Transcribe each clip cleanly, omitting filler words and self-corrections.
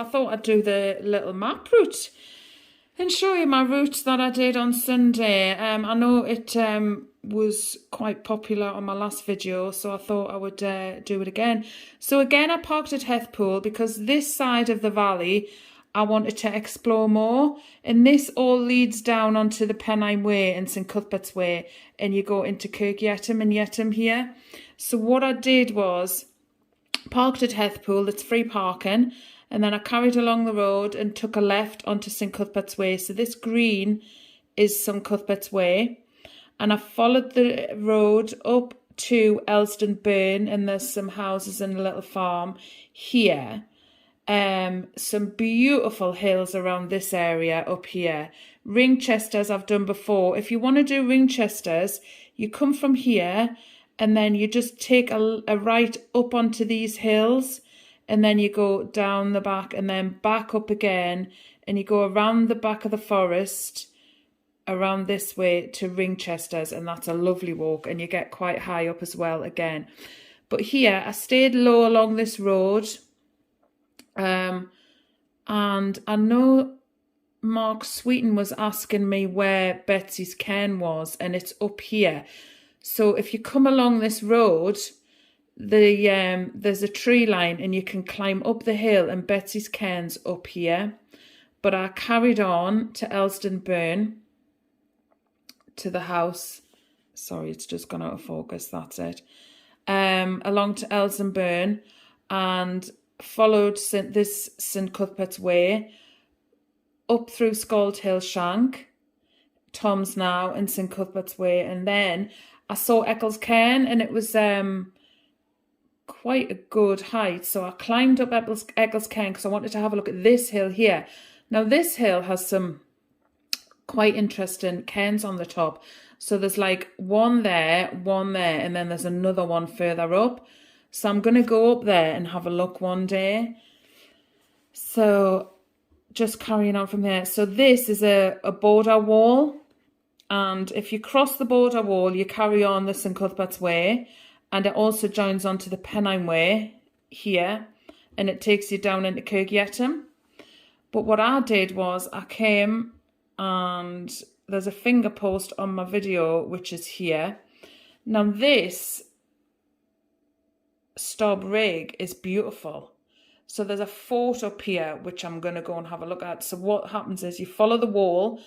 thought I'd do the little map route and show you my route that I did on Sunday. I know it was quite popular on my last video, so I thought I would do it again. So again, I parked at Hethpool because this side of the valley I wanted to explore more, and this all leads down onto the Pennine Way and St Cuthbert's Way, and you go into Kirk Yetholm and Yetholm here. So what I did was parked at Hethpool, it's free parking, and then I carried along the road and took a left onto St Cuthbert's Way. So this green is St Cuthbert's Way, and I followed the road up to Elston Burn, and there's some houses and a little farm here. Some beautiful hills around this area up here. Ringchesters I've done before. If you want to do Ringchesters, you come from here and then you just take a right up onto these hills, and then you go down the back and then back up again, and you go around the back of the forest around this way to Ringchesters, and that's a lovely walk, and you get quite high up as well again. But here I stayed low along this road, and I know Mark Sweeten was asking me where Betsy's Cairn was, and it's up here. So if you come along this road, there's a tree line and you can climb up the hill, and Betsy's Cairn's up here. But I carried on to Elston Burn, to the house. Sorry, it's just gone out of focus, that's it. Along to Elston Burn, and followed St Cuthbert's Way, up through Scald Hill Shank, Tom's Now and St Cuthbert's Way, and then I saw Eccles Cairn, and it was quite a good height. So I climbed up Eccles Cairn because I wanted to have a look at this hill here. Now this hill has some quite interesting cairns on the top. So there's like one there, and then there's another one further up. So I'm going to go up there and have a look one day. So just carrying on from there. So this is a border wall. And if you cross the border wall, you carry on the St Cuthbert's Way. And it also joins onto the Pennine Way here. And it takes you down into Kirk Yetholm. But what I did was I came, and there's a finger post on my video, which is here. Now this Stob Rig is beautiful. So there's a fort up here, which I'm going to go and have a look at. So what happens is you follow the wall,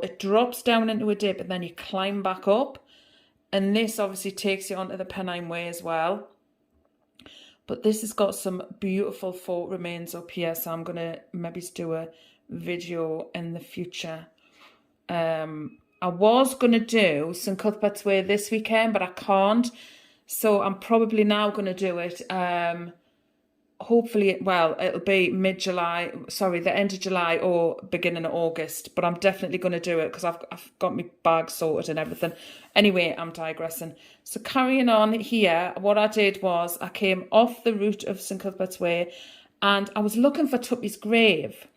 it drops down into a dip, and then you climb back up. And this obviously takes you onto the Pennine Way as well. But this has got some beautiful fort remains up here. So I'm going to maybe do a video in the future. I was going to do St Cuthbert's Way this weekend, but I can't. So I'm probably now going to do it. Hopefully, it'll be the end of July or beginning of August. But I'm definitely going to do it because I've got my bag sorted and everything. Anyway, I'm digressing. So carrying on here, what I did was I came off the route of St Cuthbert's Way, and I was looking for Tuppy's grave.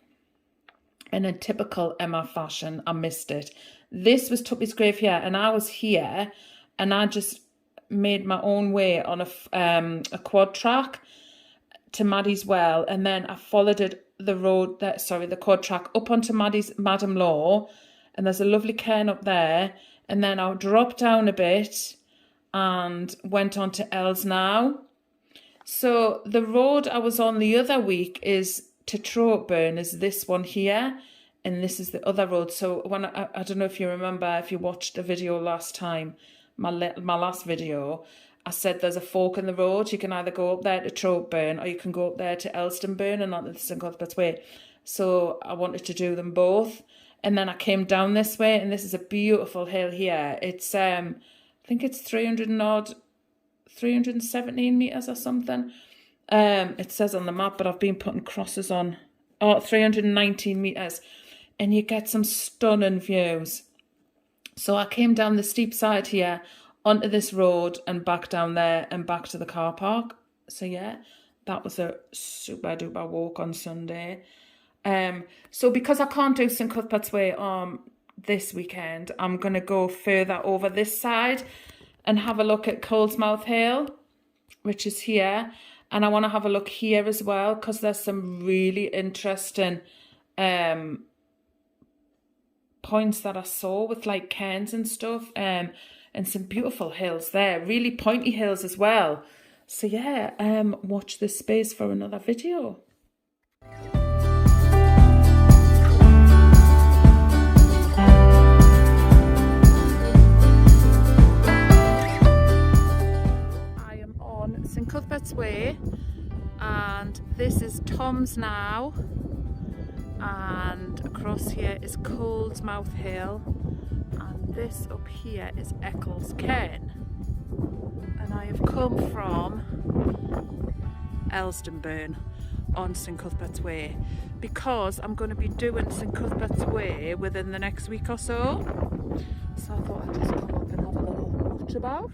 And in typical Emma fashion, I missed it. This was Tuppy's grave here, and I was here, and I just made my own way on a quad track to Maddie's Well, and then I followed the quad track up onto Madam Law, and there's a lovely cairn up there, and then I dropped down a bit and went on to Els Now. So the road I was on the other week is to Troutburn, is this one here, and this is the other road. So when I don't know if you remember, if you watched the video last time, my last video, I said there's a fork in the road. You can either go up there to Troutburn, or you can go up there to Elstonburn and onto the St Cuthbert's Way. So I wanted to do them both. And then I came down this way, and this is a beautiful hill here. It's I think it's 317 metres or something. It says on the map, but I've been putting crosses on. 319 metres. And you get some stunning views. So I came down the steep side here, onto this road, and back down there, and back to the car park. So yeah, that was a super duper walk on Sunday. So because I can't do St Cuthbert's Way this weekend, I'm going to go further over this side and have a look at Colesmouth Hill, which is here. And I want to have a look here as well, because there's some really interesting points that I saw with like cairns and stuff, and some beautiful hills there, really pointy hills as well. So yeah, watch this space for another video. I am on St Cuthbert's Way, and this is Tom's Now, and across here is Coldsmouth Hill, and this up here is Eccles Cairn. And I have come from Elsdenburn on St Cuthbert's Way because I'm going to be doing St Cuthbert's Way within the next week or so. So I thought I'd just come up and have a little watch about.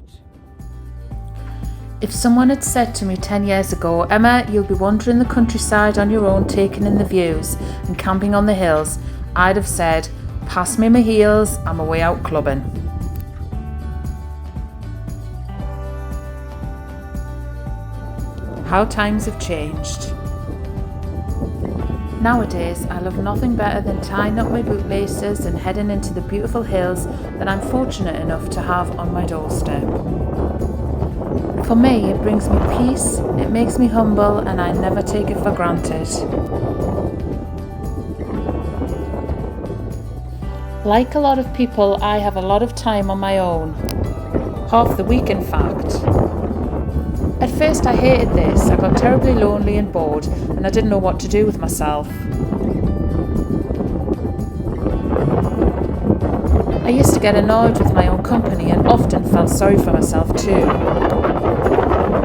If someone had said to me 10 years ago, Emma, you'll be wandering the countryside on your own, taking in the views and camping on the hills, I'd have said, pass me my heels, I'm away out clubbing. How times have changed. Nowadays, I love nothing better than tying up my bootlaces and heading into the beautiful hills that I'm fortunate enough to have on my doorstep. For me, it brings me peace, it makes me humble, and I never take it for granted. Like a lot of people, I have a lot of time on my own. Half the week, in fact. At first I hated this, I got terribly lonely and bored, and I didn't know what to do with myself. I used to get annoyed with my own company and often felt sorry for myself too.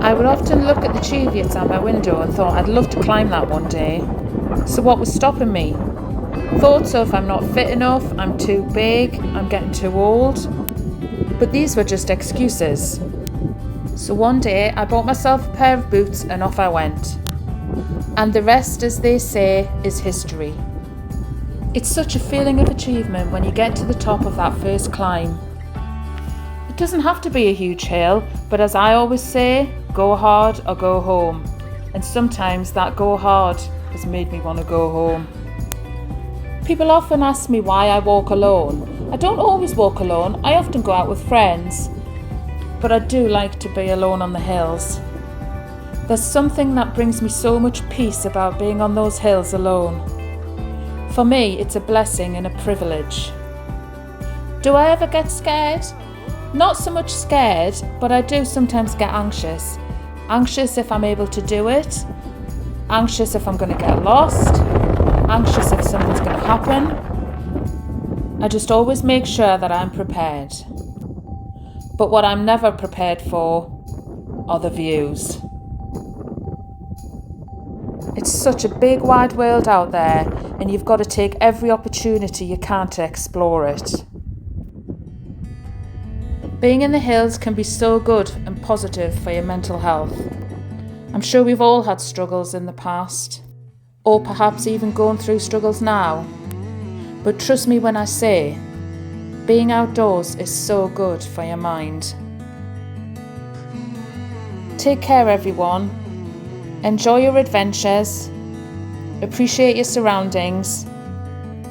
I would often look at the Cheviots out my window and thought I'd love to climb that one day. So what was stopping me? Thoughts of I'm not fit enough, I'm too big, I'm getting too old. But these were just excuses. So one day I bought myself a pair of boots and off I went. And the rest, as they say, is history. It's such a feeling of achievement when you get to the top of that first climb. It doesn't have to be a huge hill, but as I always say, go hard or go home. And sometimes that go hard has made me want to go home. People often ask me why I walk alone. I don't always walk alone, I often go out with friends. But I do like to be alone on the hills. There's something that brings me so much peace about being on those hills alone. For me, it's a blessing and a privilege. Do I ever get scared? Not so much scared, but I do sometimes get anxious. Anxious if I'm able to do it. Anxious if I'm going to get lost. Anxious if something's going to happen. I just always make sure that I'm prepared. But what I'm never prepared for are the views. It's such a big wide world out there, and you've got to take every opportunity you can to explore it. Being in the hills can be so good and positive for your mental health. I'm sure we've all had struggles in the past, or perhaps even going through struggles now. But trust me when I say, being outdoors is so good for your mind. Take care, everyone. Enjoy your adventures. Appreciate your surroundings.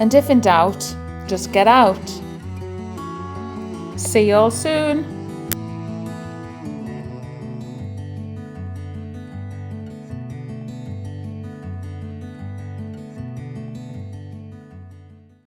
And if in doubt, just get out. See you all soon.